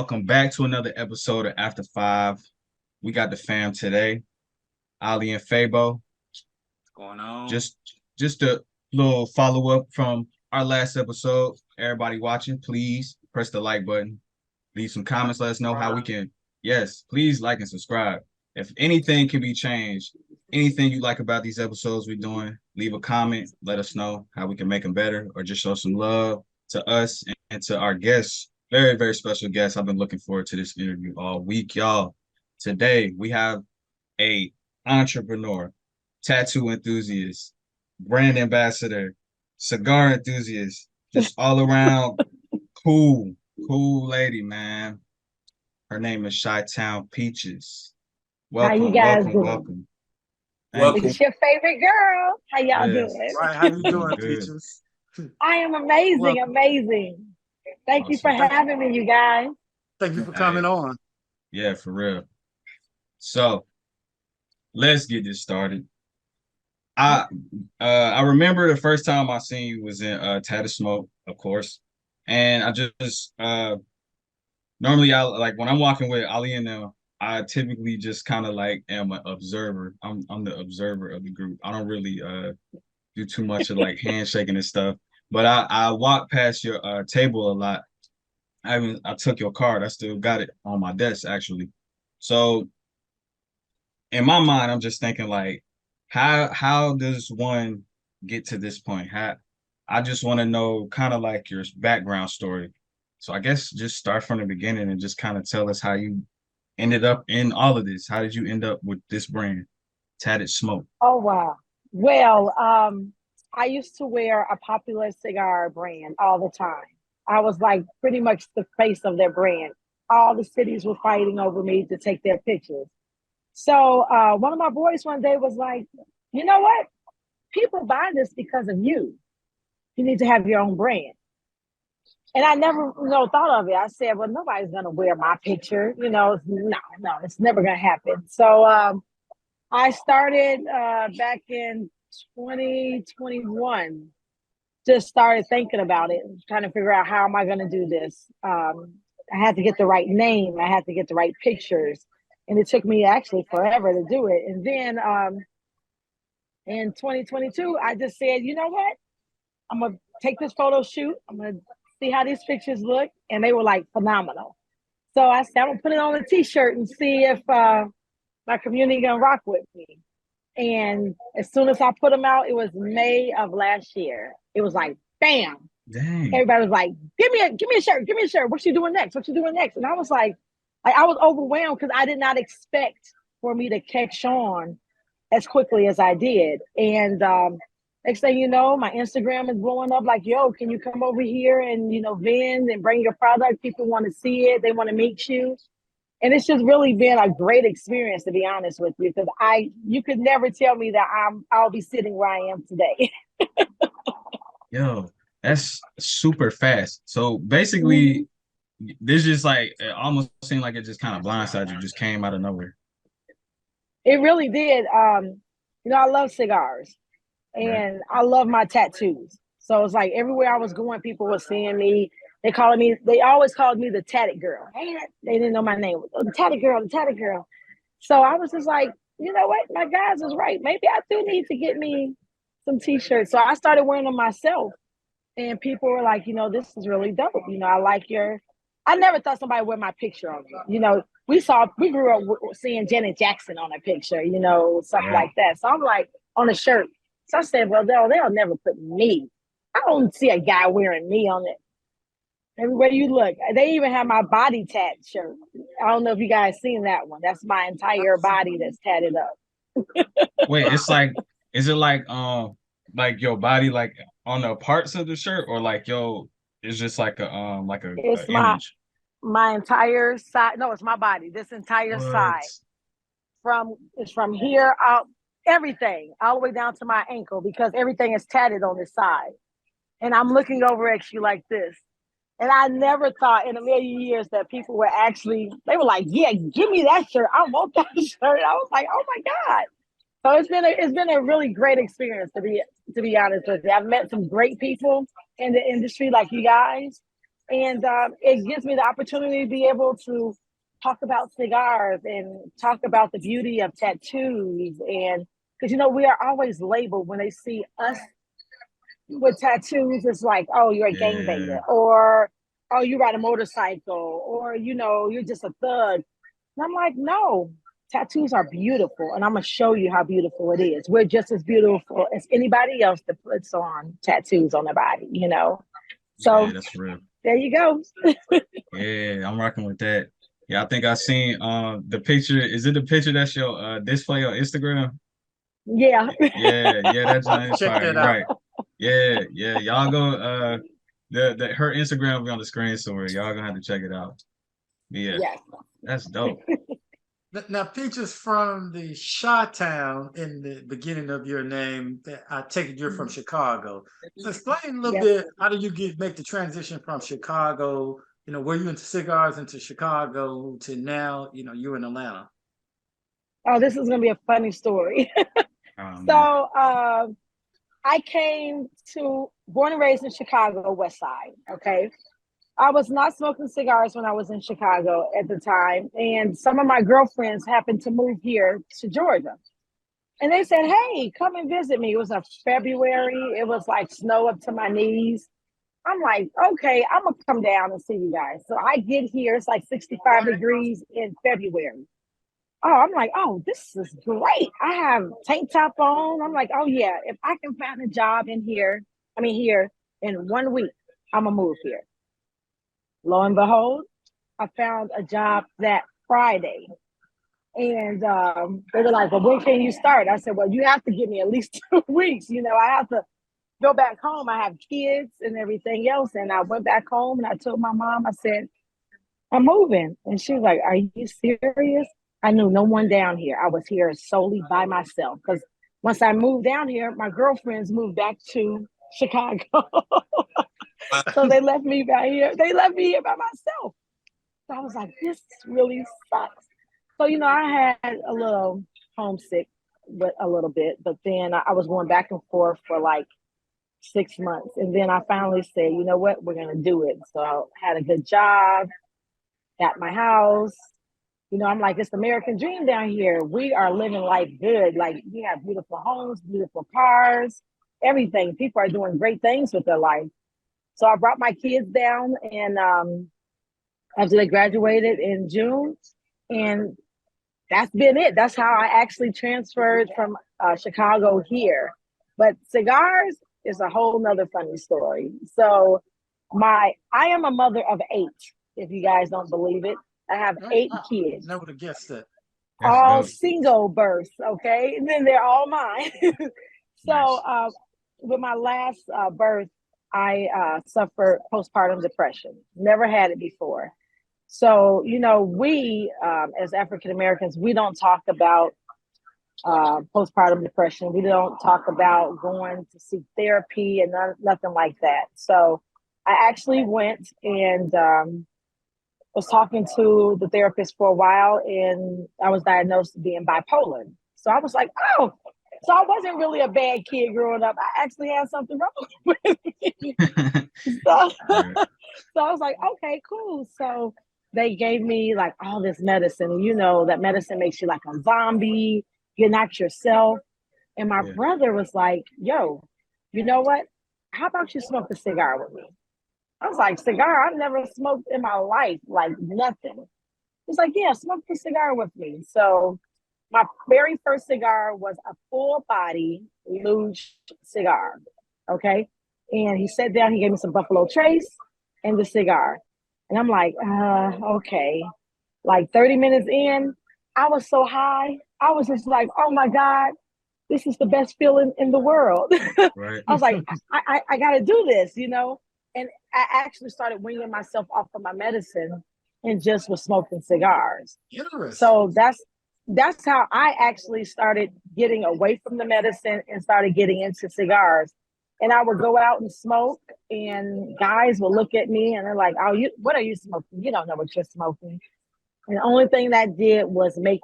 Welcome back to another episode of After Five. We got the fam today, Ali and Fabo. What's going on? Just a little follow up from our last episode. Everybody watching, please press the like button. Leave some comments. Let us know how we can. Yes, please like and subscribe. If anything can be changed, anything you like about these episodes we're doing, leave a comment. Let us know how we can make them better, or just show some love to us and to our guests. Very, very special guests. I've been looking forward to this interview all week, y'all. Today we have a entrepreneur, tattoo enthusiast, brand ambassador, cigar enthusiast, just all around cool, cool lady, man. Her name is ChiTown Peaches. How you Welcome, guys welcome, doing? welcome. Thank Welcome. you. It's your favorite girl. How y'all Yes. doing? Right, how you doing, Good. Peaches? I am amazing, Welcome. amazing. Thank you for Awesome. having me, you guys. Thank you for coming on. Yeah, for real. So let's get this started. I remember the first time I seen you was in Tatted Smoke, of course. And I just normally I like when I'm walking with Ali and them, I typically just kind of like am an observer. I'm the observer of the group. I don't really do too much of like handshaking and stuff. But I walk past your table a lot. I took your card. I still got it on my desk actually. So in my mind, I'm just thinking like, how does one get to this point? I just want to know kind of like your background story. So I guess just start from the beginning and just kind of tell us how you ended up in all of this. How did you end up with this brand, Tatted Smoke? Oh wow. Well, I used to wear a popular cigar brand all the time. I was like pretty much the face of their brand. All the cities were fighting over me to take their pictures. So one of my boys one day was like, you know what? People buy this because of you. You need to have your own brand. And I never, thought of it. I said, well, nobody's gonna wear my picture. No, it's never gonna happen. So I started back in 2021. Just started thinking about it, trying to figure out how am I gonna do this. I had to get the right name. I had to get the right pictures, and it took me actually forever to do it. And then in 2022, I just said, you know what? I'm gonna take this photo shoot. I'm gonna see how these pictures look, and they were like phenomenal. So I said, I'm gonna put it on a T-shirt and see if my community gonna rock with me. And as soon as I put them out, it was May of last year. It was like, bam! Dang. Everybody was like, give me a shirt, give me a shirt. What you doing next? What you doing next? And I was like I was overwhelmed because I did not expect for me to catch on as quickly as I did. And next thing you know, my Instagram is blowing up like, yo, can you come over here and, vend and bring your product? People want to see it. They want to meet you. And it's just really been a great experience, to be honest with you, because you could never tell me that I'll be sitting where I am today. Yo, that's super fast. So basically, this just like it almost seemed like it just kind of blindsided you, just came out of nowhere. It really did. I love cigars and I love my tattoos. So it's like everywhere I was going, people were seeing me. They always called me the tatted girl. They didn't know my name. Oh, the tatted girl, the tatted girl. So I was just like, you know what? My guys is right. Maybe I do need to get me some t-shirts. So I started wearing them myself. And people were like, this is really dope. I like I never thought somebody would wear my picture on me. We grew up seeing Janet Jackson on a picture, something like that. So I'm like, on a shirt. So I said, well, they'll never put me. I don't see a guy wearing me on it. Everywhere you look, they even have my body tat shirt. I don't know if you guys seen that one. That's my entire body that's tatted up. Wait, is it like your body like on the parts of the shirt, or like it's just like It's a image? my entire side. No, it's my body. This entire What? side. It's from here out, everything all the way down to my ankle, because everything is tatted on this side. And I'm looking over at you like this. And I never thought in a million years that people were they were like, yeah, give me that shirt. I want that shirt. I was like, oh my God. So it's been a really great experience, to be honest with you. I've met some great people in the industry like you guys. And it gives me the opportunity to be able to talk about cigars and talk about the beauty of tattoos. And because, we are always labeled when they see us with tattoos, it's like, oh, you're a Yeah. gangbanger, or oh, you ride a motorcycle, or you're just a thug. And I'm like, no, tattoos are beautiful, and I'm gonna show you how beautiful it is. We're just as beautiful as anybody else that puts on tattoos on their body. Yeah, So that's real. there you go. Yeah, I'm rocking with that. Yeah, I think I seen the picture. Is it the picture that's your display on Instagram? Yeah. Yeah, yeah, that giant is Check fire. that You're out. right. Yeah, yeah. Y'all go the her Instagram will be on the screen, so y'all gonna have to check it out. Yeah, Yes. that's dope. Now, Peaches, from the ChiTown in the beginning of your name, I take it you're from Chicago. So explain a little Yes. bit, how do you make the transition from Chicago, were you into cigars into Chicago to now, you're in Atlanta? Oh, this is gonna be a funny story. Man. So I came to born and raised in Chicago, West Side. Okay. I was not smoking cigars when I was in Chicago at the time. And some of my girlfriends happened to move here to Georgia. And they said, hey, come and visit me. It was a February. It was like snow up to my knees. I'm like, okay, I'm going to come down and see you guys. So I get here. It's like 65 degrees in February. Oh, I'm like, oh, this is great. I have tank top on. I'm like, oh, yeah, if I can find a job here in 1 week, I'm going to move here. Lo and behold, I found a job that Friday. And they were like, well, when can you start? I said, well, you have to give me at least 2 weeks. I have to go back home. I have kids and everything else. And I went back home and I told my mom, I said, I'm moving. And she was like, are you serious? I knew no one down here. I was here solely by myself because once I moved down here, my girlfriends moved back to Chicago. So they left me by here. They left me here by myself. So I was like, this really sucks. So, I had a little homesick, but a little bit. But then I was going back and forth for like 6 months. And then I finally said, you know what, we're going to do it. So I had a good job, got my house. I'm like, it's the American dream down here. We are living life good. Like, we have beautiful homes, beautiful cars, everything. People are doing great things with their life. So I brought my kids down, and after they graduated in June, and that's been it. That's how I actually transferred from Chicago here. But cigars is a whole nother funny story. So I am a mother of 8, if you guys don't believe it. I have 8 kids, Never would have guessed that. That's all dope. single births, okay? And then they're all mine. So Nice. with my last birth, I suffered postpartum depression. Never had it before. So, we as African Americans, we don't talk about postpartum depression. We don't talk about going to seek therapy and nothing like that. So I actually went and was talking to the therapist for a while, and I was diagnosed with being bipolar. So I was like, oh, so I wasn't really a bad kid growing up. I actually had something wrong with me. So, Right. so I was like, okay, cool. So they gave me like all this medicine. And that medicine makes you like a zombie. You're not yourself. And my Yeah. brother was like, yo, you know what? How about you smoke a cigar with me? I was like, cigar? I've never smoked in my life, like nothing. He's like, yeah, smoke the cigar with me. So my very first cigar was a full body luge cigar. Okay. And he sat down, he gave me some Buffalo Trace and the cigar. And I'm like, okay. Like 30 minutes in, I was so high. I was just like, oh my God, this is the best feeling in the world. Right. I was like, I got to do this. And I actually started weaning myself off of my medicine and just was smoking cigars. Interesting. So that's how I actually started getting away from the medicine and started getting into cigars. And I would go out and smoke, and guys would look at me and they're like, "Oh, what are you smoking? You don't know what you're smoking." And the only thing that did was make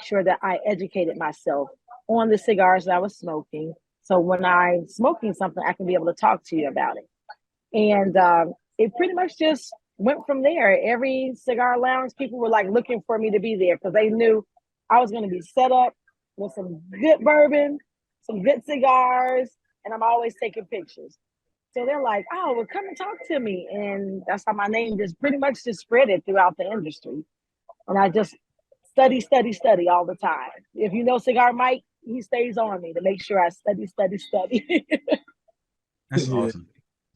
sure that I educated myself on the cigars that I was smoking. So when I'm smoking something, I can be able to talk to you about it. And it pretty much just went from there. Every cigar lounge, people were like looking for me to be there because they knew I was going to be set up with some good bourbon, some good cigars, and I'm always taking pictures. So they're like, oh, well, come and talk to me. And that's how my name just pretty much just spread it throughout the industry. And I just study all the time. If you know Cigar Mike, he stays on me to make sure I study. That's Yeah. awesome.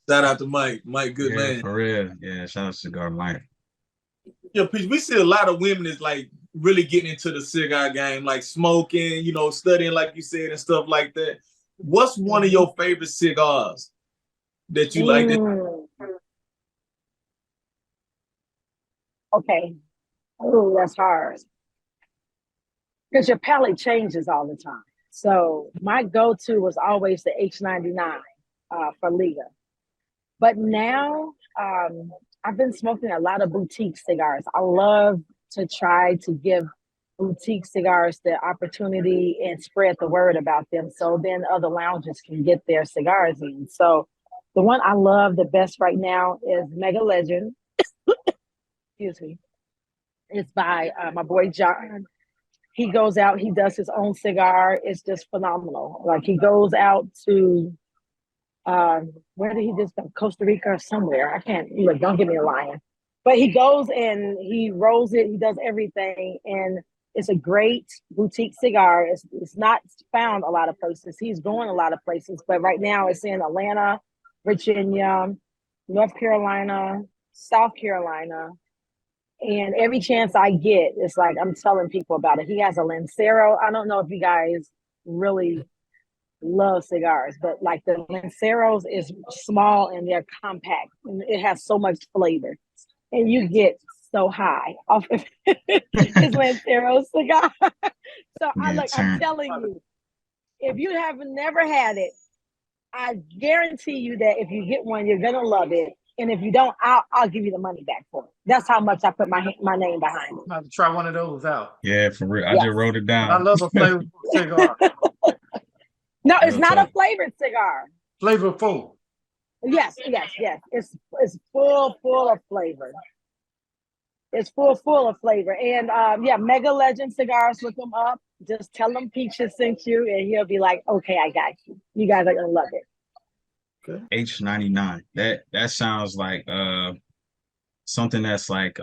Shout out to Mike. Mike, good Yeah, man. for real. Yeah, shout out to Cigar Mike. Yeah, we see a lot of women is like really getting into the cigar game, like smoking, studying, like you said, and stuff like that. What's one of your favorite cigars that you like? Okay. Oh, that's hard. Because your palate changes all the time. So my go-to was always the H99 for Liga. But now I've been smoking a lot of boutique cigars. I love to try to give boutique cigars the opportunity and spread the word about them so then other lounges can get their cigars in. So the one I love the best right now is Mega Legend. Excuse me. It's by my boy John. He goes out, he does his own cigar. It's just phenomenal. Like he goes out to where did he just go? Costa Rica or somewhere. I can't, don't give me a line. But he goes and he rolls it, he does everything, and it's a great boutique cigar. It's not found a lot of places. He's going a lot of places, but right now it's in Atlanta, Virginia, North Carolina, South Carolina. And every chance I get, it's like I'm telling people about it. He has a Lancero. I don't know if you guys really love cigars, but like the Lanceros is small and they're compact. And it has so much flavor. And you get so high off of his Lancero cigar. So I'm telling you, if you have never had it, I guarantee you that if you get one, you're gonna love it. And if you don't, I'll give you the money back for it. That's how much I put my name behind it. I'm about to try one of those out. Yeah, for real. I just wrote it down. I love a flavorful cigar. No, it's not a flavored cigar. Flavorful. Yes. It's full of flavor. It's full of flavor. And Mega Legend cigars, look them up. Just tell them Peaches sent you, and he'll be like, okay, I got you. You guys are gonna love it. Okay. H99. That sounds like something that's like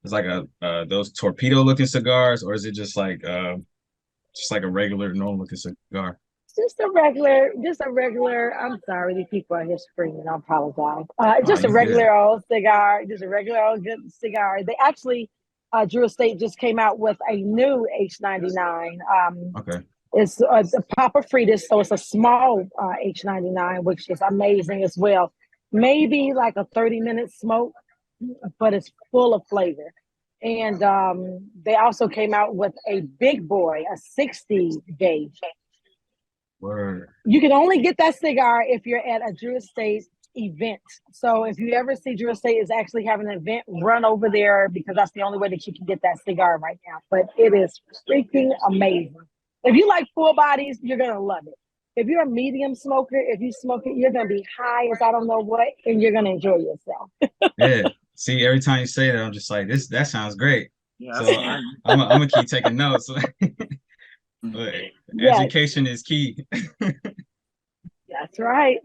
it's like a those torpedo looking cigars, or is it just like a regular normal looking cigar? Just a regular. I'm sorry, these people are here screaming. I apologize. Just a regular old cigar. Just a regular old good cigar. They actually, Drew Estate just came out with a new H99. Okay. It's a Papa Fritas, so it's a small H99, which is amazing as well. Maybe like a 30-minute smoke, but it's full of flavor. And they also came out with a big boy, a 60 gauge. Word. You can only get that cigar if you're at a Drew Estate event. So if you ever see Drew Estate is actually having an event, run over there because that's the only way that you can get that cigar right now. But it is freaking amazing. If you like full bodies, you're going to love it. If you're a medium smoker, if you smoke it, you're going to be high as I don't know what, and you're going to enjoy yourself. Yeah. See, every time you say that, I'm just like, that sounds great. Yeah, so I'm going to keep taking notes. But education is key. That's right.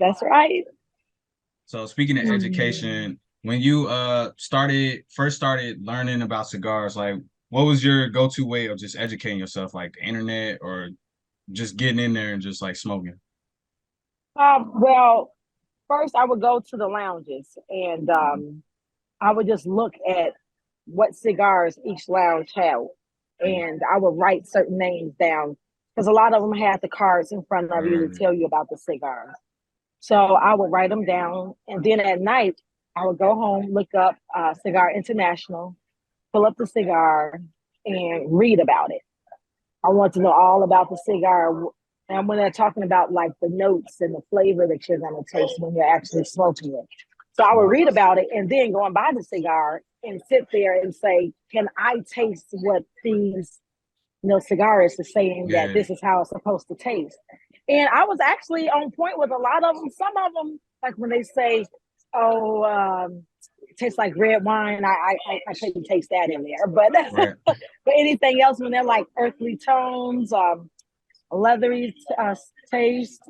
So speaking of education, when you first started learning about cigars, like what was your go-to way of just educating yourself, like the internet or just getting in there and just like smoking? Well, first I would go to the lounges and I would just look at what cigars each lounge had. And I would write certain names down because a lot of them had the cards in front of you to tell you about the cigars. So I would write them down. And then at night, I would go home, look up Cigar International, pull up the cigar, and read about it. I want to know all about the cigar. And when they're talking about like the notes and the flavor that you're going to taste when you're actually smoking it. So I would read about it and then go and buy the cigar and sit there and say, can I taste what these cigarists are saying that this is how it's supposed to taste? And I was actually on point with a lot of them. Some of them, like when they say, oh, it tastes like red wine. I couldn't taste that in there, but Right. but anything else when they're like earthly tones, leathery taste,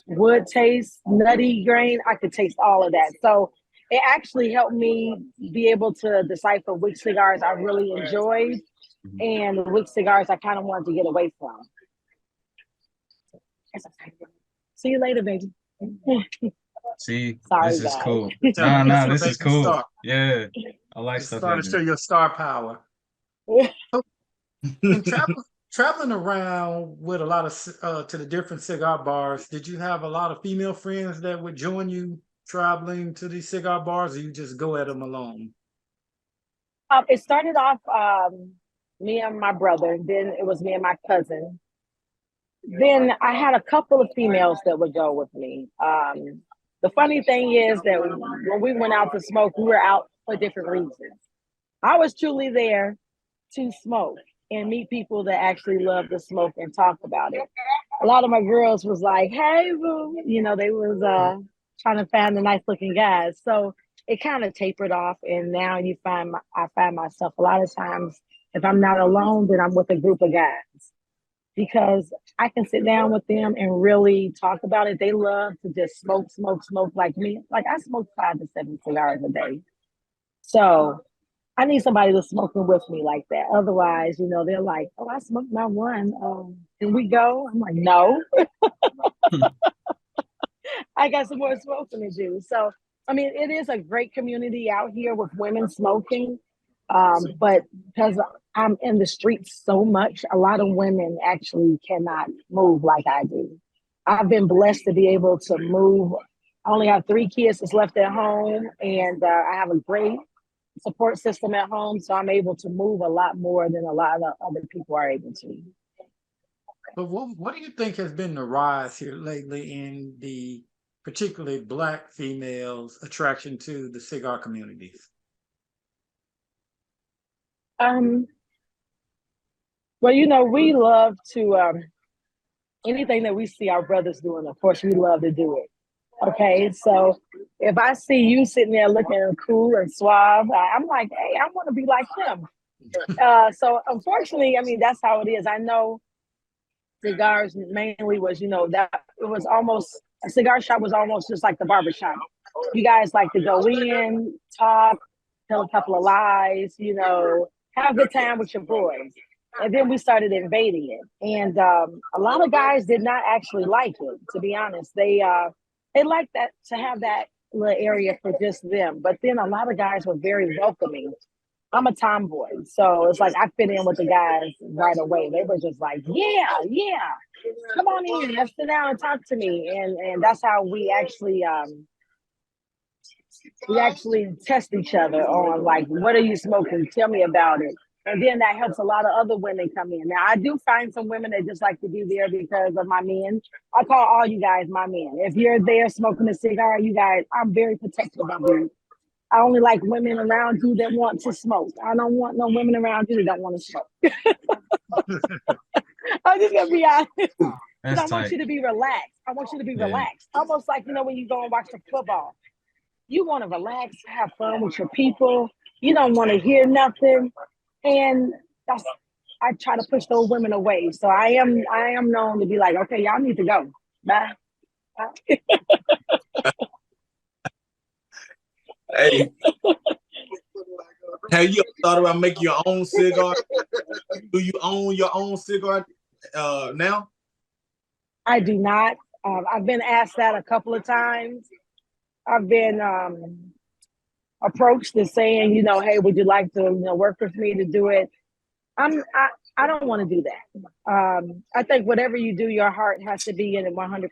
wood taste, nutty grain, I could taste all of that. So it actually helped me be able to decipher which cigars I really enjoyed and which cigars I kind of wanted to get away from. See you later, baby. See, Sorry, this is guys. cool. Tell me, Nah, this will this is make me cool. start. Yeah, I like It's stuff starting like to show this. your star power. And traveling around with a lot of to the different cigar bars, did you have a lot of female friends that would join you traveling to these cigar bars, or you just go at them alone? It started off me and my brother. Then it was me and my cousin. Then I had a couple of females that would go with me. The funny thing is that when we went out to smoke, we were out for different reasons. I was truly there to smoke and meet people that actually love to smoke and talk about it. A lot of my girls was like, "Hey, boo," they was trying to find the nice looking guys. So it kind of tapered off, and now I find myself a lot of times if I'm not alone, then I'm with a group of guys because I can sit down with them and really talk about it. They love to just smoke, smoke, smoke like me. Like I smoke 5 to 7 cigars a day. So I need somebody to smoking with me like that. Otherwise, they're like, "Oh, I smoked my one. Can we go?" I'm like, "No, I got some more smoking to do." So, I mean, it is a great community out here with women smoking. But because I'm in the streets so much, a lot of women actually cannot move like I do. I've been blessed to be able to move. I only have 3 kids that's left at home, and I have a great support system at home, so I'm able to move a lot more than a lot of other people are able to. But what do you think has been the rise here lately in the particularly Black females' attraction to the cigar communities? Um, well, we love to anything that we see our brothers doing. Of course, we love to do it. Okay, so if I see you sitting there looking cool and suave, I'm like, hey, I want to be like him. So unfortunately, I mean, that's how it is. I know cigars mainly was, that it was almost a cigar shop was almost just like the barber shop. You guys like to go in, talk, tell a couple of lies, have a good time with your boys. And then we started invading it. And a lot of guys did not actually like it, to be honest. They liked that to have that little area for just them. But then a lot of guys were very welcoming. I'm a tomboy, so it's like I fit in with the guys right away. They were just like, "Yeah, yeah, come on in, let's sit down and talk to me." And that's how we actually test each other on like, what are you smoking? Tell me about it. And then that helps a lot of other women come in. Now I do find some women that just like to be there because of my men. I call all you guys my men. If you're there smoking a cigar, you guys, I'm very protective of you. I only like women around you that want to smoke. I don't want no women around you that don't want to smoke. I'm just gonna be honest. Because That's I want tight. you to be relaxed. I want you to be Yeah. relaxed. Almost like, when you go and watch the football. You want to relax, have fun with your people. You don't want to hear nothing. And that's I try to push those women away. So I am known to be like, okay, y'all need to go. Bye. Bye. Hey, have you ever thought about making your own cigar? Do you own your own cigar now? I do not. I've been asked that a couple of times. I've been approached as saying, hey, would you like to, work with me to do it? I don't want to do that. I think whatever you do, your heart has to be in it 100%.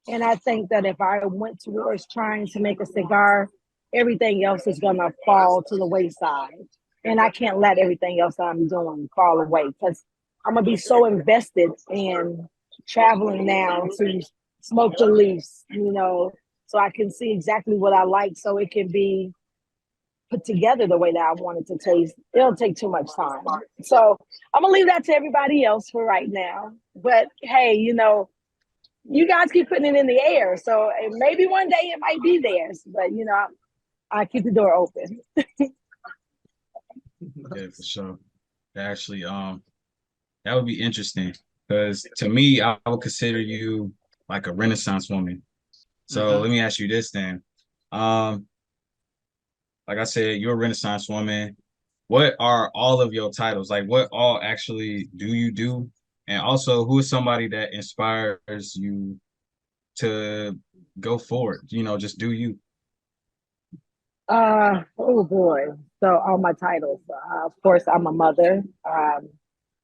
And I think that if I went towards trying to make a cigar, everything else is going to fall to the wayside. And I can't let everything else I'm doing fall away because I'm going to be so invested in traveling now to smoke the leaves, so I can see exactly what I like so it can be put together the way that I want it to taste. It'll take too much time. So I'm going to leave that to everybody else for right now. But hey, you guys keep putting it in the air. So maybe one day it might be theirs, but I keep the door open. Yeah, for sure. Actually, that would be interesting because to me, I would consider you like a Renaissance woman. So let me ask you this then. Um, like I said, you're a Renaissance woman. What are all of your titles? Like, what all actually do you do? And also, who is somebody that inspires you to go forward? Just do you. Oh boy. So all my titles. Of course, I'm a mother,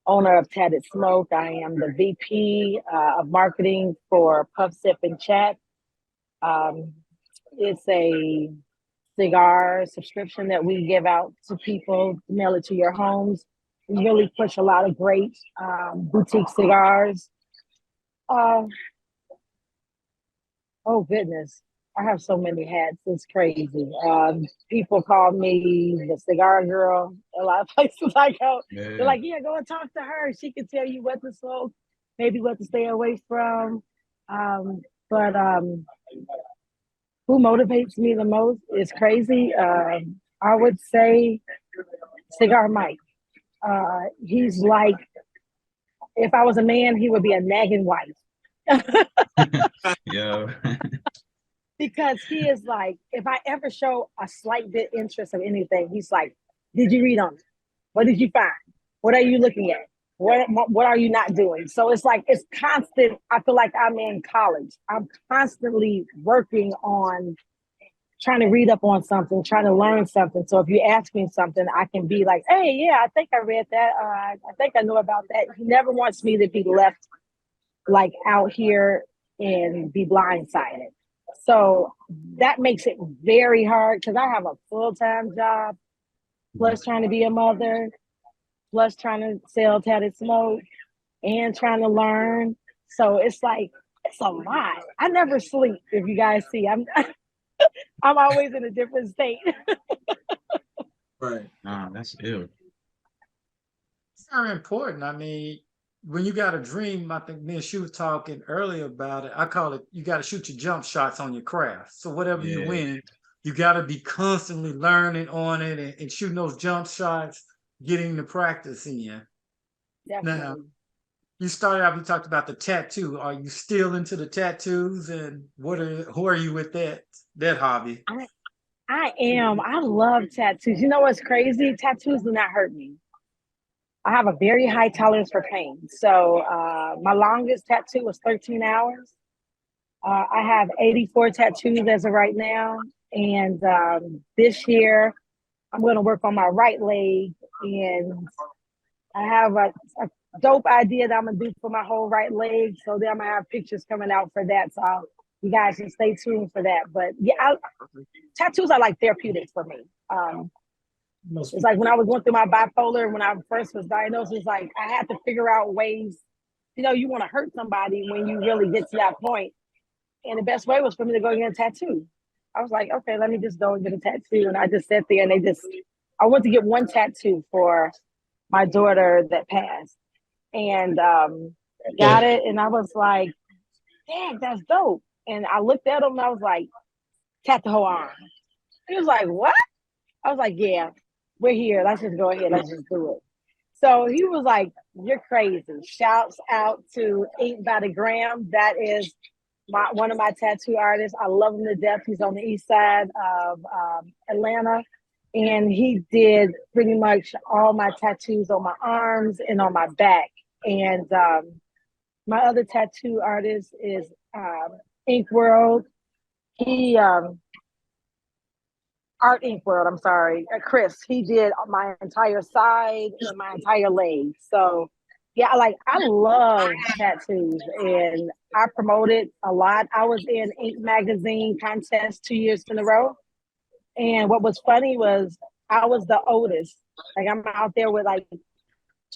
owner of Tatted Smoke. I am the VP of marketing for Puff Sip and Chat. Um, it's a cigar subscription that we give out to people, mail it to your homes. We really push a lot of great boutique cigars. Uh, oh goodness, I have so many hats. It's crazy. People call me the cigar girl. A lot of places I go, they're Yeah. like, "Yeah, go and talk to her. She can tell you what to smoke, maybe what to stay away from." But who motivates me the most is crazy. I would say Cigar Mike. He's like, if I was a man, he would be a nagging wife. Yeah. Because he is like, if I ever show a slight bit interest of anything, he's like, "Did you read on it? What did you find? What are you looking at? What are you not doing?" So it's like it's constant. I feel like I'm in college. I'm constantly working on trying to read up on something, trying to learn something. So if you ask me something, I can be like, "Hey, yeah, I think I read that. I think I know about that." He never wants me to be left like out here and be blindsided. So that makes it very hard because I have a full-time job, plus trying to be a mother, plus trying to sell Tatted Smoke and trying to learn. So it's like, it's a lot. I never sleep. If you guys see, I'm always in a different state. Right. Nah, that's ill. It's very important. I mean, when you got a dream, I think me and Shu was talking earlier about it. I call it you got to shoot your jump shots on your craft. So whatever you Yeah. win, you got to be constantly learning on it and shooting those jump shots, getting the practice in. Now, Definitely. you started out, you talked about the tattoo. Are you still into the tattoos and who are you with that hobby? I am. I love tattoos. You know what's crazy? Tattoos do not hurt me. I have a very high tolerance for pain. So my longest tattoo was 13 hours. I have 84 tattoos as of right now. And this year, I'm going to work on my right leg. And I have a dope idea that I'm going to do for my whole right leg. So then I'm going to have pictures coming out for that. So you guys can stay tuned for that. But yeah, tattoos are like therapeutic for me. It's like when I was going through my bipolar, when I first was diagnosed, it's like I had to figure out ways, you want to hurt somebody when you really get to that point. And the best way was for me to go get a tattoo. I was like, okay, let me just go and get a tattoo. And I just sat there and I went to get one tattoo for my daughter that passed and got it. And I was like, dang, that's dope. And I looked at him and I was like, tat the whole arm. He was like, what? I was like, yeah, we're here. Let's just go ahead. Let's just do it. So he was like, you're crazy. Shouts out to Ink by the Gram. That is one of my tattoo artists. I love him to death. He's on the east side of Atlanta. And he did pretty much all my tattoos on my arms and on my back. And my other tattoo artist is Ink World. He Art Ink World, I'm sorry, Chris. He did my entire side and my entire leg. So yeah, I love tattoos and I promote it a lot. I was in Ink Magazine contest 2 years in a row. And what was funny was I was the oldest. Like I'm out there with like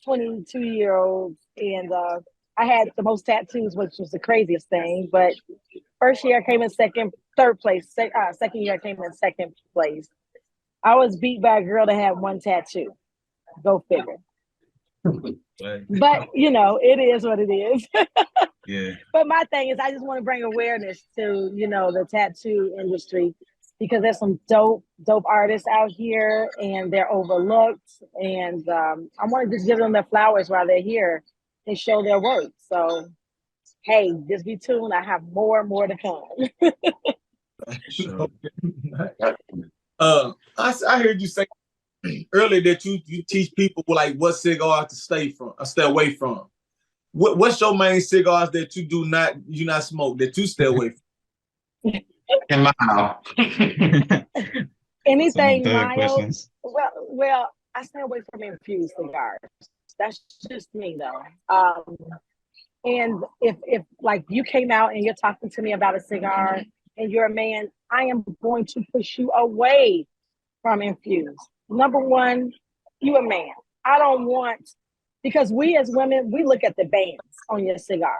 22-year-olds and I had the most tattoos, which was the craziest thing. But first year I came in third place. Second year I came in second place. I was beat by a girl that had one tattoo. Go figure. But it is what it is. Yeah. But my thing is, I just want to bring awareness to, the tattoo industry because there's some dope artists out here and they're overlooked. And I want to just give them their flowers while they're here and show their work. So, hey, just be tuned. I have more and more to come. Sure. I heard you say earlier that you teach people like what cigar to stay away from. What's your main cigars that you not smoke that you stay away from? In my house. Anything Some thug mild? questions. Well, I stay away from infused cigars. That's just me, though. And if like you came out and you're talking to me about a cigar and you're a man, I am going to push you away from infused. Number one, you a man. I don't want, because we as women, we look at the bands on your cigar.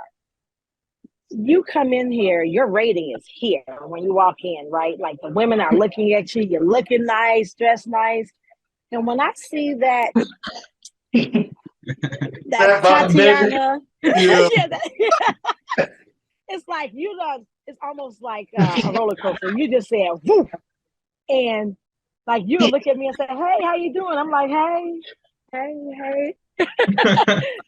You come in here, your rating is here when you walk in, right? Like the women are looking at you, you're looking nice, dressed nice. And when I see that Tatiana, Yeah. it's like it's almost like a roller coaster. You just said, woof. And like you'll look at me and say, hey, how you doing? I'm like, hey.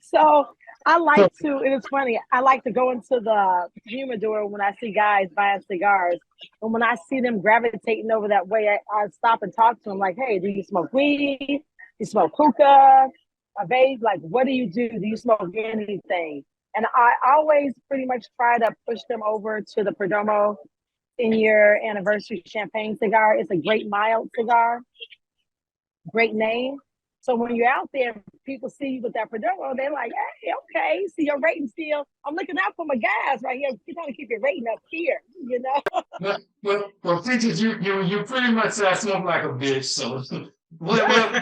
So I like to, and it's funny, I like to go into the humidor when I see guys buying cigars. And when I see them gravitating over that way, I stop and talk to them like, hey, do you smoke weed? You smoke hookah? A vape? Like, what do you do? Do you smoke anything? And I always pretty much try to push them over to the Perdomo in your anniversary champagne cigar. It's a great mild cigar, great name. So when you're out there, people see you with that Perdomo, they're like, hey, okay, see your rating still. I'm looking out for my guys right here. You're trying to keep your rating up here, Well, Peaches, you pretty much said I smoke like a bitch. So, what else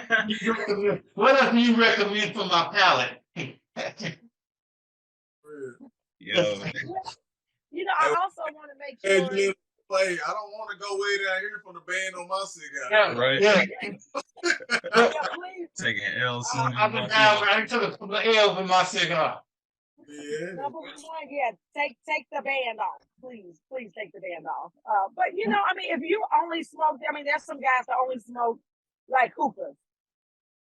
do you recommend for my palate? Yo. I also want to make sure. Play. I don't want to go way down here from the band on my cigar. Yeah, Right. Yeah. Please. Taking L's soon. I've been down. I took a couple of L's with my cigar. Yeah. Number one, take the band off. Please take the band off. But if you only smoke, there's some guys that only smoke like hookahs.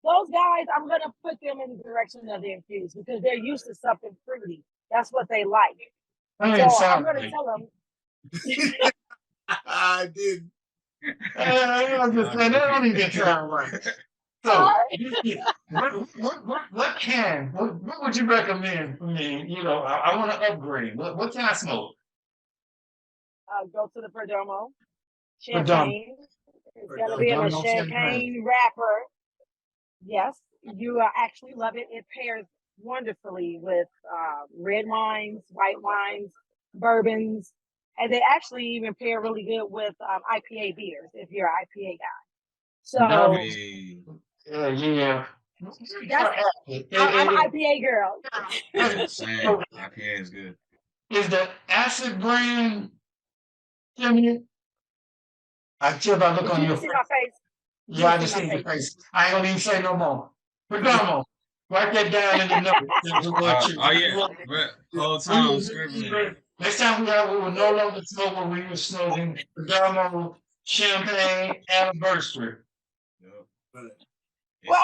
Those guys, I'm gonna put them in the direction of the infused because they're used to something fruity. That's what they like. So I'm gonna tell them. I did. I'm just saying that don't even sound right. So, what would you recommend for me? I want to upgrade. What can I smoke? Go to the Perdomo. Perdomo. Champagne. It's gonna be in a champagne wrapper. Yes, you actually love it. It pairs wonderfully with red wines, white wines, bourbons, and they actually even pair really good with IPA beers if you're an IPA guy. So yeah. I'm an IPA girl. Same. IPA is good. Is the acid brand feminine? I tell by look on your face. My face. Yeah, I just see your face. I ain't gonna even say no more. Perdomo. Write that down in the notes. Yeah. Whole time scribbling. Next time we will no longer smoke when we were smoking Perdomo champagne anniversary. Well,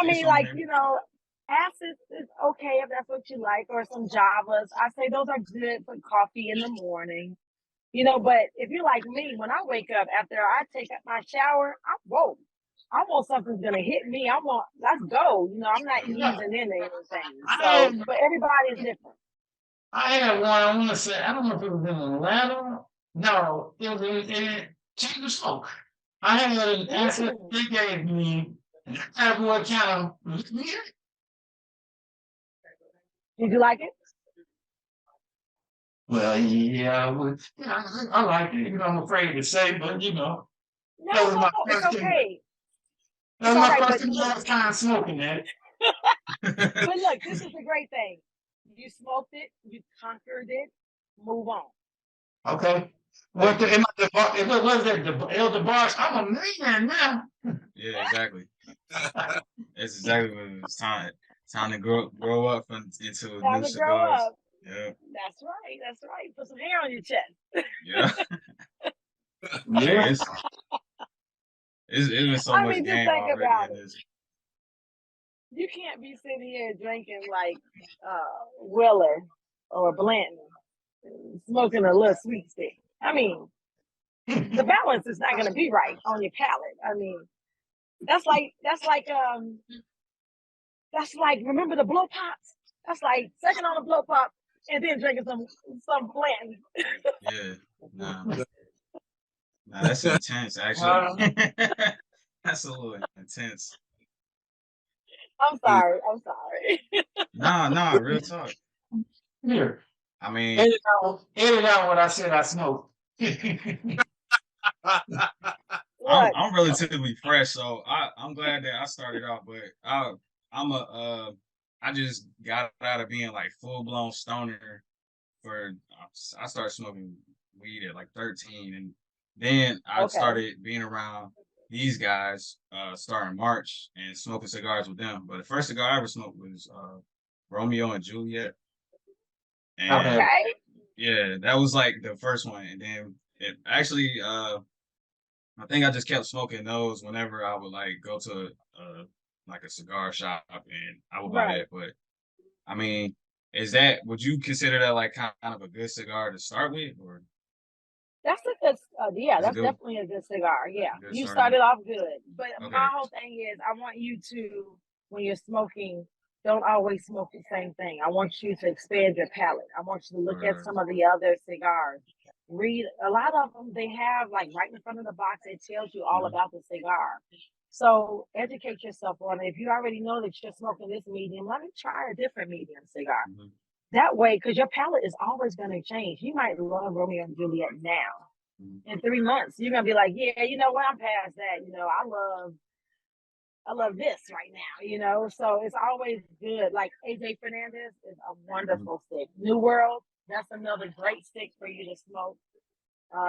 acid is okay if that's what you like, or some Javas. I say those are good for coffee in the morning. But if you're like me, when I wake up after I take my shower, I want something's gonna hit me. Let's go. I'm not easing into anything. So, but everybody is different. I had one. I want to say I don't know if it was in Atlanta. No, it was in Chicken Smoke. I had an acid they gave me. That boy kind of. Did you like it? Well, yeah, I like it. I'm afraid to say, but No, it's okay. That was my first time smoking that. But look, this is the great thing. You smoked it, you conquered it, move on. Okay. What was that? The Elder Boss? I'm a man now. Yeah, exactly. That's exactly what it was time to grow up into new cigars. Yeah. That's right. That's right. Put some hair on your chest. Yeah. Yeah. Hey, it's been so I much mean, just game think already about in it. this. You can't be sitting here drinking like Weller or Blanton, smoking a little sweet stick. I mean, the balance is not going to be right on your palate. I mean, that's like remember the blow pops? That's like second on the blow pop and then drinking some Blanton. Yeah. Nah. Nah, that's intense actually. That's a little intense. I'm sorry. I'm sorry. Nah, real talk. Here, I mean, edit out what I said I smoked. What? I'm relatively fresh, so I'm glad that I started off, but I'm a I just got out of being like full blown stoner for I started smoking weed at like 13, and then I Okay. started being around these guys starting March and smoking cigars with them. But the first cigar I ever smoked was Romeo and Juliet, and Okay. Okay. yeah, that was like the first one, and then it actually I think I just kept smoking those whenever I would like go to like a cigar shop and I would buy Right. that. But I mean, would you consider that like kind of a good cigar to start with, or That's a good, yeah, is it that's good? definitely a good cigar. Yeah, Good you starting. started off good. But my Okay. whole thing is, I want you to, when you're smoking, don't always smoke the same thing. I want you to expand your palate. I want you to look at Right. some of the other cigars. Read a lot of them, they have like right in front of the box, it tells you all Mhm. about the cigar. So educate yourself on it. If you already know that you're smoking this medium, let me try a different medium cigar. Mhm. That way, because your palate is always going to change. You might love Romeo and Juliet now. Mhm. In 3 months, you're gonna be like, yeah, you know what? I'm past that. I love this right now. So it's always good. Like AJ Fernandez is a Mhm. wonderful stick. New World, that's another great stick for you to smoke.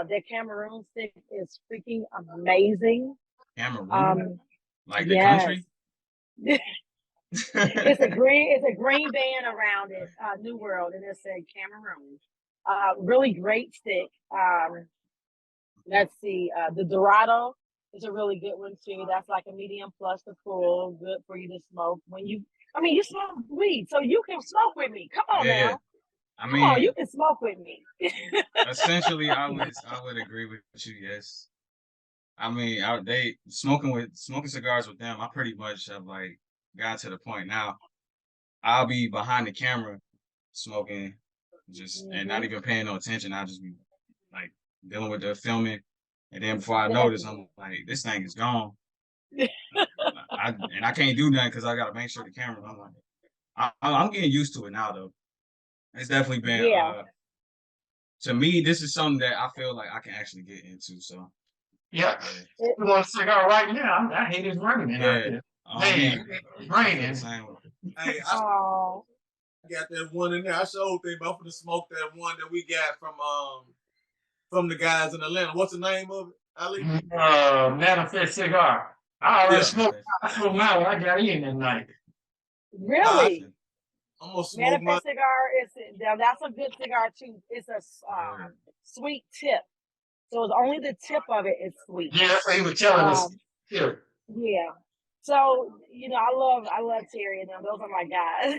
Their Cameroon stick is freaking amazing. Cameroon, Um, like the yes, country. it's a green band around it. New World, and it said Cameroon. Really great stick. Let's see. The Dorado is a really good one too. That's like a medium plus the full, good for you to smoke you smoke weed, so you can smoke with me. Come on Yeah, now. I Come on, you mean, can smoke with me. essentially, I would agree with you. Yes, I mean, they smoking cigars with them. I pretty much have like got to the point now. I'll be behind the camera smoking, just and not Hmm. even paying no attention. I'll just be like dealing with the filming, and then before I notice, Exactly. I'm like, this thing is gone. I can't do nothing because I got to make sure the camera. I'm like, I'm getting used to it now though. It's definitely been Yeah. to me. This is something that I feel like I can actually get into. So Yeah. yeah, It, You want a cigar right now? I hate it's raining out yeah. there. Me, Man, it's I feel the raining. same way. Hey, I oh, got that one in there. I sure think I'm gonna smoke that one that we got from the guys in Atlanta. What's the name of it, Ali? Manifest cigar. I already Yeah. smoked. Manifest. I smoked mine when I got in that night. Nah, really? I'm gonna smoke my. Manifest cigar is now that's a good cigar too. It's a Yeah. sweet tip, so it's only the tip of it is sweet. Yeah, that's what he was telling us. Um, Yeah. Yeah. So, I love Terry and them. Those are my guys.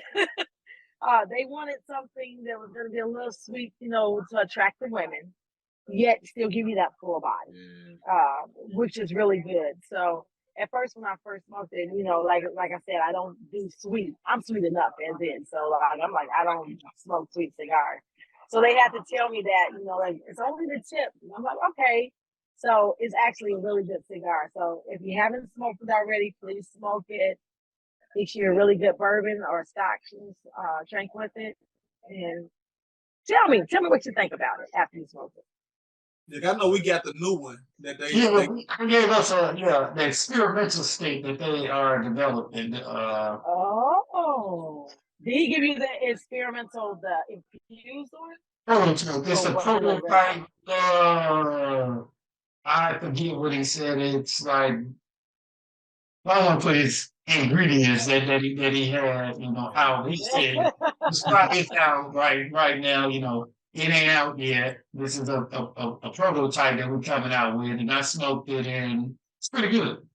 They wanted something that was going to be a little sweet, to attract the women, yet still give you that full body, Yeah. which is really good. So at first, when I first smoked it, like I said, I don't do sweet. I'm sweet enough as is. So I'm like, I don't smoke sweet cigars. So they had to tell me that, like it's only the tip. And I'm like, okay. So it's actually a really good cigar. So if you haven't smoked it already, please smoke it. Get you a really good bourbon or scotch, drink with it, and tell me what you think about it after you smoke it. Like, I know we got the new one that Yeah, they they gave us the experimental state that they are developing. Oh, did he give you the experimental, the infused one, Prototype. It's or a what flavor is it? prototype. I forget what he said. It's like I don't want to put his ingredients that he had. How he said It's out right now, you know. It ain't out yet. This is a prototype that we're coming out with, and I smoked it, and it's pretty good.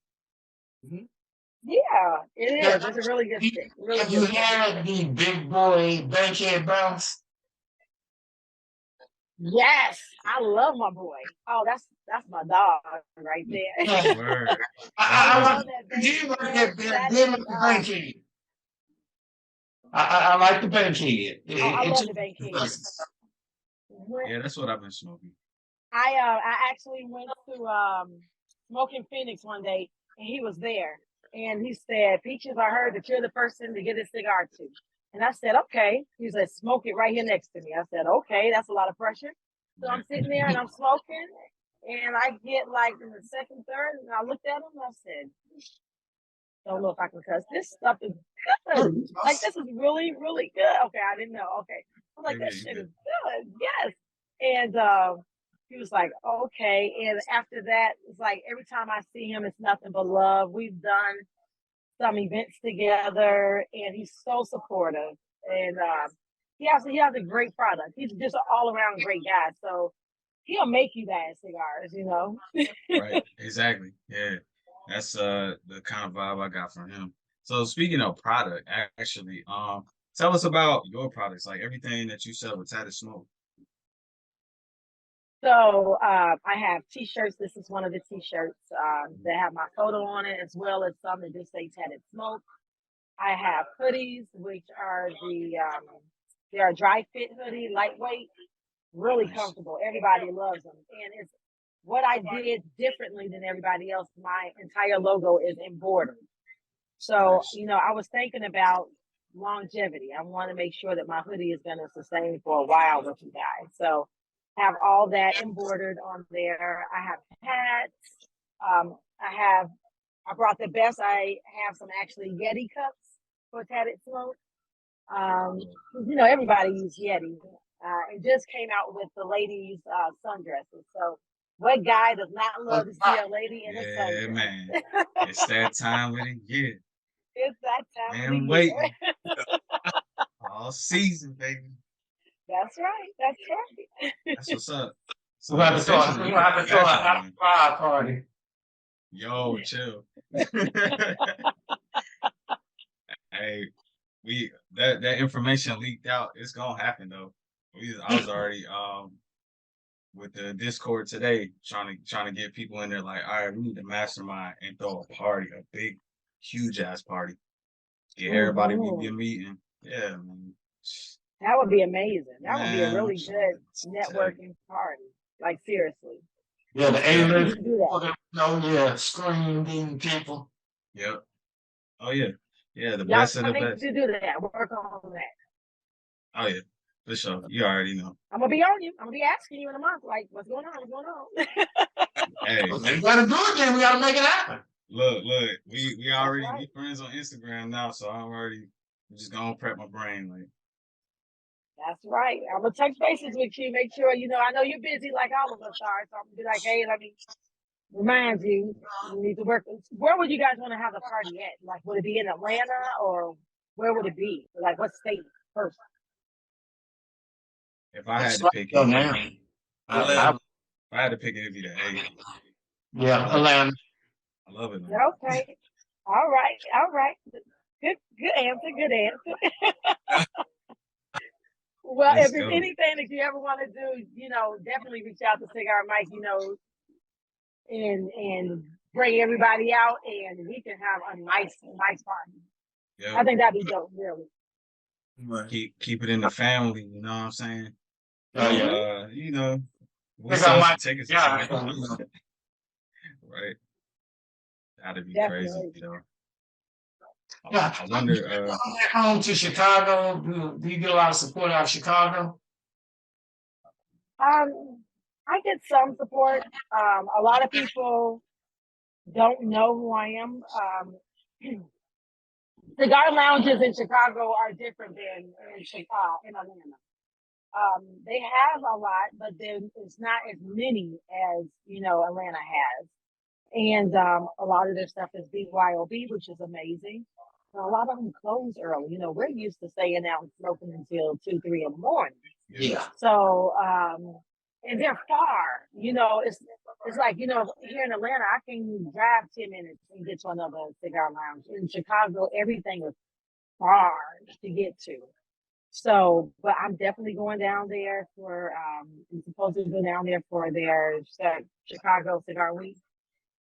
Yeah, it is. Have It's a really good stick. Really you good stick. had the big boy bankhead bounce? Yes, I love my boy. Oh, that's my dog right there. Yeah. Word. I I love that do you baby. like That, that that did is, like the bankhead? I like the bankhead. I It love just the bankhead. When, Yeah, that's what I've been smoking. I actually went to Smoking Phoenix one day, and he was there, and he said, "Peaches, I heard that you're the person to get a cigar to." And I said, "Okay." He said, "Smoke it right here next to me." I said, "Okay, that's a lot of pressure." So I'm sitting there and I'm smoking, and I get like in the second, third, and I looked at him and I said, "Don't know if I can cuss. This stuff is good. Like this is really, really good." Okay, I didn't know. Okay, I'm like, this shit is good. Yes. And he was like, "Okay." And after that, it's like every time I see him, it's nothing but love. We've done some events together, and he's so supportive. And he has a great product. He's just an all around great guy. So he'll make you bad cigars, you know. Right. Exactly. Yeah. That's the kind of vibe I got from him. So speaking of product, actually, tell us about your products, like everything that you sell with Tatted Smoke. So I have T-shirts. This is one of the T-shirts that have my photo on it, as well as some that just say Tatted Smoke. I have hoodies, which are they are dry fit hoodie, lightweight, really Nice. comfortable. Everybody loves them, and it's what I did differently than everybody else. My entire logo is embroidered. So, Nice. I was thinking about longevity. I want to make sure that my hoodie is going to sustain for a while with you guys. So, have all that embroidered on there. I have hats. I brought the best. I have some actually Yeti cups for Tatted Smoke. Um, everybody uses Yeti. It just came out with the ladies' sundresses. So, what guy does not love to see a lady in a Yeah, sundress? man. It's that time of the year. It's that time of the Man, year. waiting all season, baby. That's right. That's right. That's what's up. We're So going to throw, essentially, we're you gonna have to throw a manufacturing hot one. fire party. Yo, chill. Hey, that information leaked out. It's gonna happen though. I was already with the Discord today trying to get people in there like, all right, we need to mastermind and throw a party, a big, huge ass party. Get everybody we Mhm. be meeting. Yeah, man. That would be amazing. That would be a Man, I'm really trying good to tell you. networking party. Like seriously, Yeah, the we need A-list to do that. people that yeah, screaming people. Yep. Oh yeah. Yeah, the Y'all best of the need best. to do that. Work on that. Oh yeah, for sure. You already know. I'm gonna be on you. I'm gonna be asking you in a month, like, what's going on? What's going on? Hey, Okay, we gotta do it then. We gotta make it happen. look, we That's already right. we friends on Instagram now, so I'm just gonna prep my brain. Like, That's right. I'm gonna touch bases with you. Make sure I know you're busy like all of us are. So I'm gonna be like, hey, let me remind you. You need to work. Where would you guys want to have the party at? Like, would it be in Atlanta or where would it be? Like, what state first? if I had It's to like pick go it, now. yeah, if I had to pick it, it'd be the A. I Yeah, love it. Atlanta. I love it, man. Okay. All right. All right. Good answer. Good answer. Well, Let's if there's go. anything that you ever want to do, definitely reach out to Cigar Mike, and bring everybody out, and we can have a nice party. I Yep. think that'd be dope, really. Right. Keep it in the family. You know what I'm saying? Oh yeah. So, we Think I sell some might. tickets or Yeah. something, right? That'd be crazy, Definitely. Yeah. I You wonder. come back home to Chicago. Do you get a lot of support out of Chicago? I get some support. A lot of people don't know who I am. Cigar lounges in Chicago are different than in Atlanta. They have a lot, but it's not as many as Atlanta has. And a lot of their stuff is BYOB, which is amazing. A lot of them close early. You know, we're used to staying out and smoking until 2, 3 in the morning. Yeah. So, and they're far. You know, it's like, you know, here in Atlanta, I can drive 10 minutes and get to another cigar lounge. In Chicago, everything is far to get to. So, but I'm definitely going down there for, I'm supposed to go down there for their Chicago Cigar Week.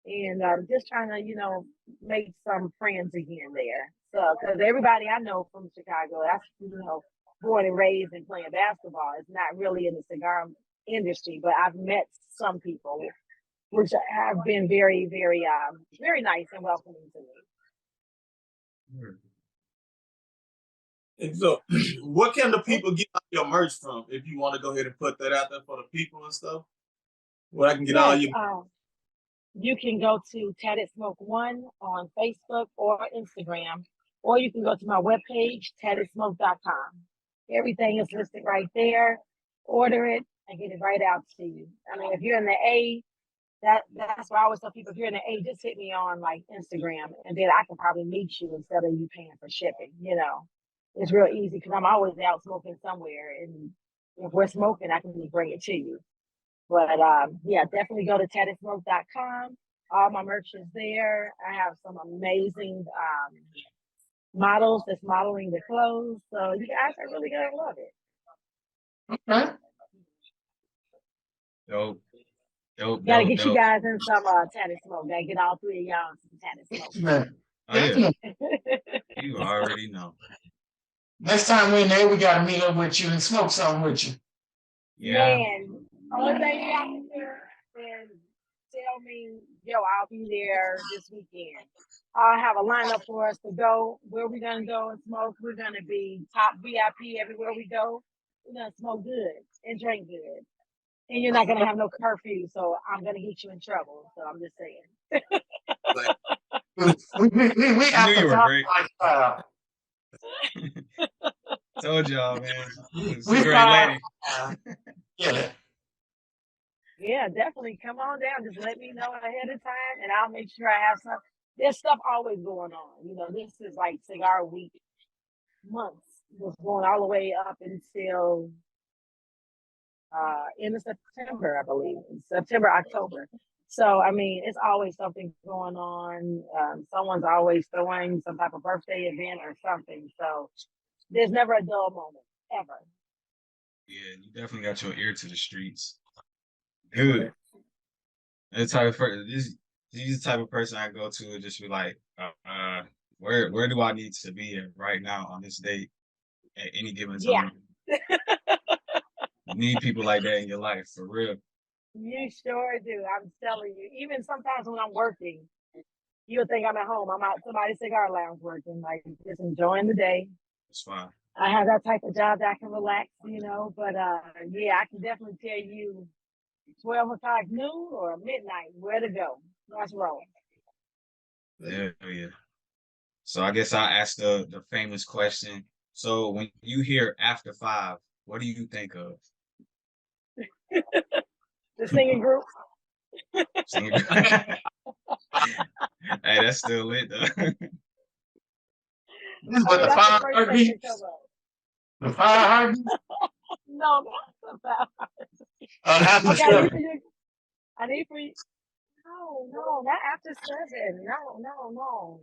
And just trying to, you know, make some friends again there. So, because everybody I know from Chicago, that's, you know, born and raised and playing basketball. It's not really in the cigar industry, but I've met some people, which have been very, very, very nice and welcoming to me. And so, what can the people get your merch from? If you want to go ahead and put that out there for the people and stuff, where I can get all Yes, your. you can go to Tatted Smoke One on Facebook or Instagram, or you can go to my webpage, tattedsmoke.com. Everything is listed right there. Order it and get it right out to you. I mean, if you're in the A, that's why I always tell people, if you're in the A, just hit me on like Instagram, and then I can probably meet you instead of you paying for shipping. You know, it's real easy because I'm always out smoking somewhere, and if we're smoking, I can just bring it to you. But yeah, definitely go to tattedsmoke.com. All my merch is there. I have some amazing models that's modeling the clothes. So you guys are really gonna love it. Okay. Dope. Dope, Gotta dope, get you dope. guys in some Tatted Smoke. Gotta get all three of y'all in some Tatted Smoke. Man. Oh yeah, you already know. Next time we're in there, we gotta meet up with you and smoke something with you. Yeah. Man, only thing you have to do is tell me, yo, I'll be there this weekend. I'll have a lineup for us to go. Where we're gonna go and smoke. We're gonna be top VIP everywhere we go. We're gonna smoke good and drink good. And you're not gonna have no curfew, so I'm gonna get you in trouble. So I'm just saying. We I knew after you were dark great. lifestyle. Told y'all, man. It's We a great fire. lady. Get it. Yeah, definitely come on down. Just let me know ahead of time, and I'll make sure I have some. There's stuff always going on. You know, this is like cigar week months. Was going all the way up until end of September, I believe. September, October. So I mean, it's always something going on. Someone's always throwing some type of birthday event or something. So there's never a dull moment ever. Yeah, you definitely got your ear to the streets. Good. The type of he's the type of person I go to and just be like, where do I need to be at right now on this date at any given Yeah. time? You need people like that in your life, for real. You sure do. I'm telling you. Even sometimes when I'm working, you'll think I'm at home. I'm out somebody's cigar lounge working, like just enjoying the day. It's fine. I have that type of job that I can relax, you know. But yeah, I can definitely tell you 12 o'clock noon or midnight where to go. That's rolling. Yeah, yeah. So I guess I asked the famous question. So when you hear after 5, what do you think of? The singing group. Singing- Hey, that's still lit though. This is what the That's fire the first thing that comes up. The fire hydrant. No, not about. After Okay, seven. I need for you. No, not after 7. No.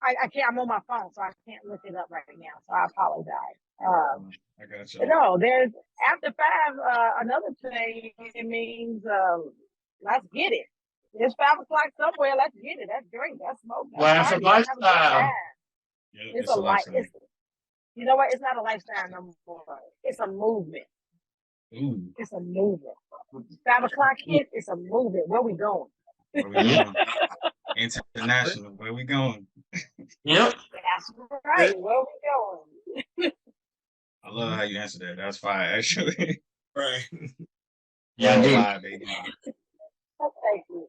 I can't. I'm on my phone, so I can't look it up right now. So I apologize. I got you. No, there's after 5. Another thing it means let's get it. It's 5 o'clock somewhere. Let's get it. That's great. That's smoke. Well, That's it's a party. Let's have a good lifestyle. time. Yeah, It's it's a a life. lifestyle. You know what? It's not a lifestyle no more. It's a movement. Ooh, It's a movement. 5 o'clock hit. It's a movement. Where we going? where we going? International. Where we going? Yep. That's right. Where we going? I love how you answered that. That's fire, actually. Right. Yeah, That's dude. fire, baby. Thank you.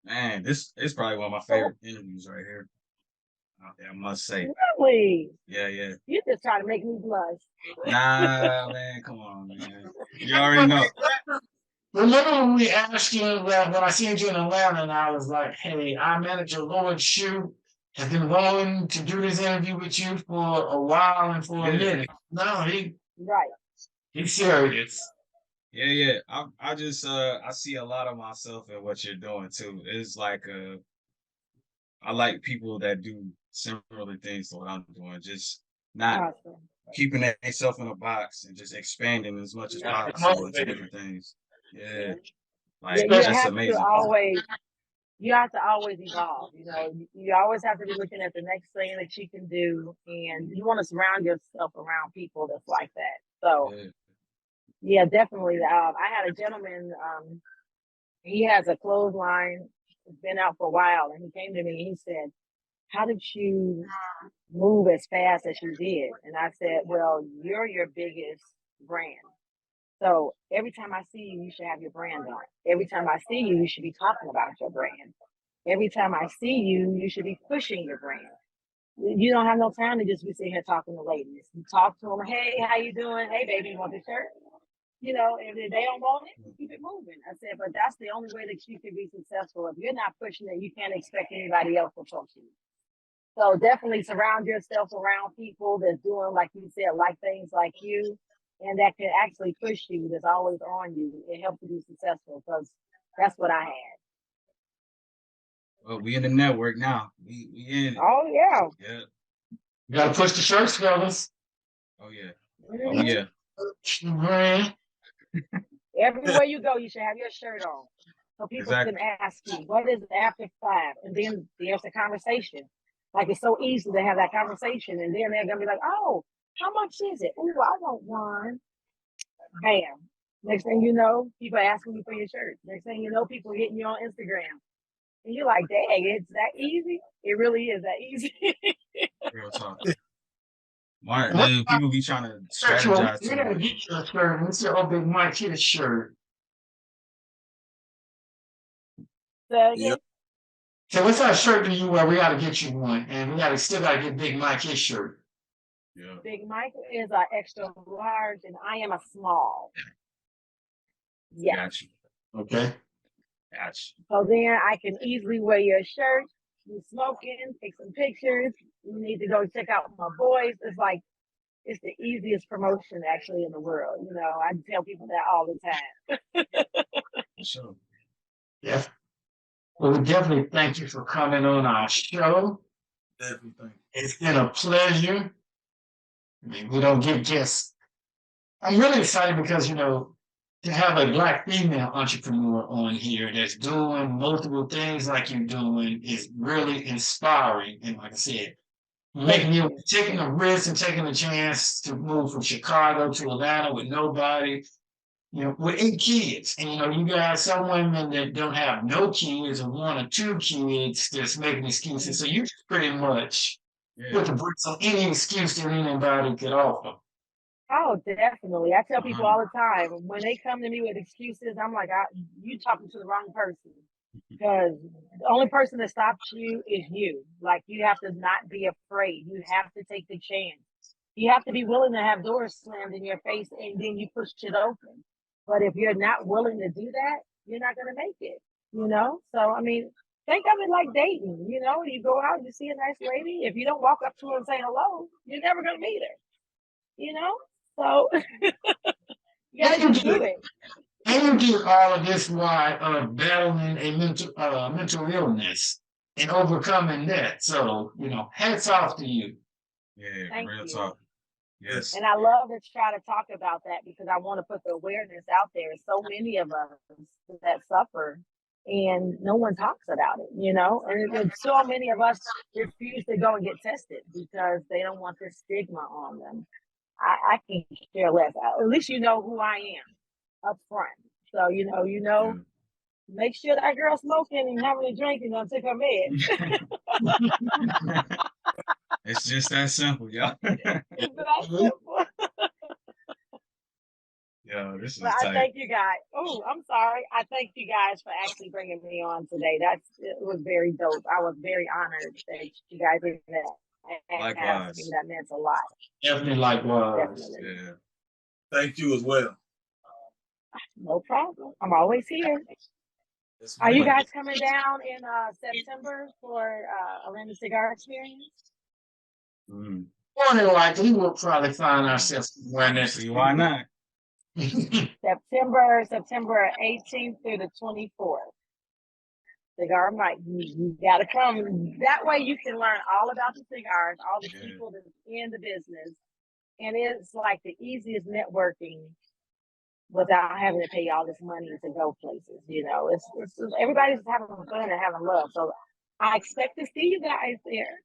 Man, this is probably one of my favorite interviews right here. I must say. Really? Yeah. You just trying to make me blush. Nah, man, come on, man. You already know. Remember when we asked you when I seen you in Atlanta, and I was like, "Hey, our manager Lloyd Shue has been wanting to do this interview with you for a while and for a Yeah, minute." No, Right. he's serious. yeah. I just I see a lot of myself in what you're doing too. It's like I like people that do similar things to what I'm doing, just not Awesome. keeping themselves in a box and just expanding as much as Yeah, possible into motivated. different things. Yeah, Yeah, like you Especially that's have to amazing. always evolve. You know, you always have to be looking at the next thing that you can do, and you want to surround yourself around people that's like that. So, Yeah, yeah, definitely. I had a gentleman. He has a clothesline. It's been out for a while, and he came to me. And he said, "How did you move as fast as you did?" And I said, "Well, you're your biggest brand. So every time I see you, you should have your brand on. Every time I see you, you should be talking about your brand. Every time I see you, you should be pushing your brand. You don't have no time to just be sitting here talking to ladies. You talk to them, hey, how you doing? Hey, baby, you want this shirt? You know, if they don't want it, keep it moving." I said, but that's the only way that you can be successful. If you're not pushing it, you can't expect anybody else to push you. So definitely surround yourself around people that's doing, like you said, like things like you, and that can actually push you, that's always on you. It helps you be successful because that's what I had. well, we in the network now. We in it. Oh, yeah. Yeah. You gotta push the shirts, fellas. Oh yeah. Oh Mhm. yeah. Brand. Everywhere you go, you should have your shirt on. So people can Exactly. ask you, what is after five? And then there's the conversation. Like it's so easy to have that conversation. And then they're going to be like, oh, how much is it? Ooh, I want one. Bam. Next thing you know, people asking you for your shirt. Next thing you know, people hitting you on Instagram. And you're like, dang, it's that easy? It really is that easy. Real talk. Mark, What then people be trying to sexual? strategize We too gotta much. get you a shirt. And it's your big Mike hit a shirt. So Yep. again, So what's that shirt do you wear? We gotta get you one. And we gotta still gotta get Big Mike his shirt. Yeah. Big Mike is an extra large and I am a small. Yes. Got you. Okay. Got you. So then I can easily wear your shirt. You smoking, take some pictures. You need to go check out my boys. It's like it's the easiest promotion actually in the world. You know, I tell people that all the time. For sure. Yeah. Well, we definitely thank you for coming on our show. Definitely. It's been a pleasure. I mean, we don't get guests. I'm really excited because, to have a Black female entrepreneur on here that's doing multiple things like you're doing is really inspiring. And like I said, making Thank you you. taking a risk and taking a chance to move from Chicago to Atlanta with nobody, with 8 kids. And you got some women that don't have no kids or one or two kids that's making excuses. So you just pretty much Yeah. put the bricks on any excuse that anybody could offer. Oh, definitely. I tell people 100. all the time when they come to me with excuses, I'm like, you talking to the wrong person. Because the only person that stops you is you. Like you have to not be afraid. You have to take the chance. You have to be willing to have doors slammed in your face and then you push it open. But if you're not willing to do that, you're not gonna make it. You know? So I mean, think of it like dating, you go out, you see a nice lady. If you don't walk up to her and say hello, you're never gonna meet her. You know? So you gotta And just do it. you did all of this while battling a mental illness and overcoming that. So, hats off to you. Yeah. Thank Real you. talk. Yes. And I love to try to talk about that because I want to put the awareness out there. So many of us that suffer and no one talks about it, and so many of us refuse to go and get tested because they don't want this stigma on them. I can care less. At least you know who I am up front. So, Yeah. make sure that girl smoking and having a drink and don't take her med. It's just that simple, y'all. It's that simple. Yo, this But is I tight. thank you guys. Oh, I'm sorry. I thank you guys for actually bringing me on today. It was very dope. I was very honored that you guys even asked me. Likewise. That meant a lot. Definitely likewise. Definitely. Yeah. Thank you as well. No problem. I'm always here. Yes, Are you ma'am. guys coming down in September for Atlanta Cigar Experience? Mm. More than likely, we'll probably find ourselves somewhere next See why not? September 18th through the 24th. Cigar Mike, you gotta come. That way you can learn all about the cigars, all the Yeah. people that's in the business. And it's like the easiest networking without having to pay all this money to go places. You know, it's everybody's having fun and having love. So I expect to see you guys there.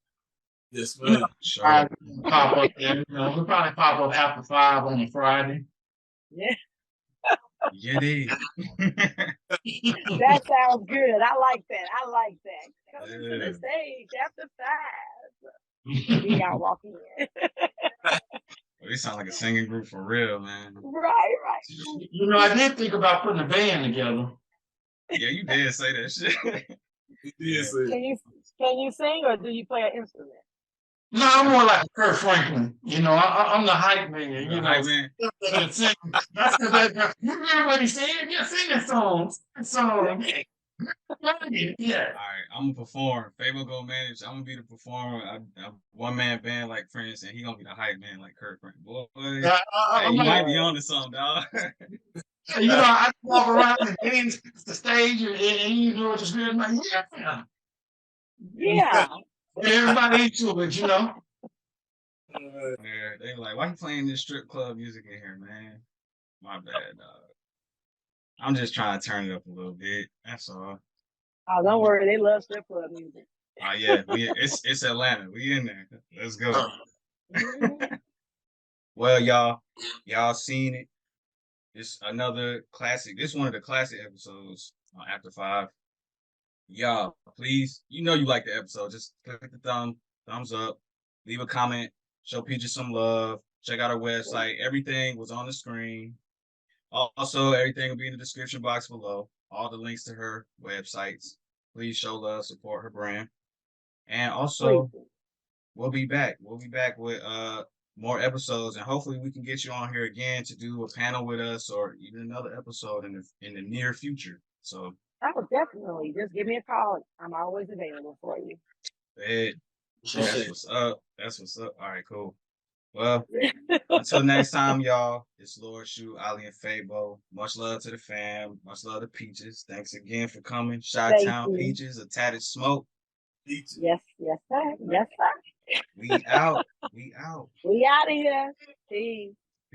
Yes, You know, ma'am. Sure. pop up there. We'll probably pop up after 5 on a Friday. Yeah, Yeah, they. that sounds good. I like that. I like that. Coming to the Yeah. stage after 5. We y'all walking in. We sound like a singing group for real, man. Right. You know, I did think about putting a band together. Yeah, you did say that shit. He Yeah. did say. Can you sing or do you play an instrument? No, I'm more like Kurt Franklin. You know, I'm the hype man. You You a know, hype man? that's because you hear what he said. Yeah, sing that song. Yeah. All right, I'm gonna perform. Fabo go manage. I'm gonna be the performer. I'm one man band like Prince, and he gonna be the hype man like Kurt Franklin. Boy, Yeah, hey, I'm you like, might be on to something, dog. you know, I walk around and dance the stage, and you know, just being like, yeah, Yeah. and everybody into it, you know. Yeah, they like, why you playing this strip club music in here, man? My bad, dog. I'm just trying to turn it up a little bit. That's all. Oh, don't worry. They love strip club music. Yeah, it's Atlanta. We in there. Let's go. Well, y'all seen it. It's another classic. This is one of the classic episodes on After 5. Y'all, please, you know you like the episode. Just click the thumbs up, leave a comment, show Peaches some love, check out our website. Everything was on the screen. Also, everything will be in the description box below. All the links to her websites. Please show love, support her brand. And also, Please. we'll be back. We'll be back with more episodes, and hopefully we can get you on here again to do a panel with us or even another episode in the near future. So Oh, definitely. Just give me a call. I'm always available for you. that's what's up. That's what's up. All right, cool. Well, until next time, y'all. It's Lord Shoe, Ali, and Fabo. Much love to the fam. Much love to Peaches. Thanks again for coming. Thank ChiTown you. Peaches, a tatted smoke. Yes, sir. Yes, sir. We out. We out. We out of here. Peace.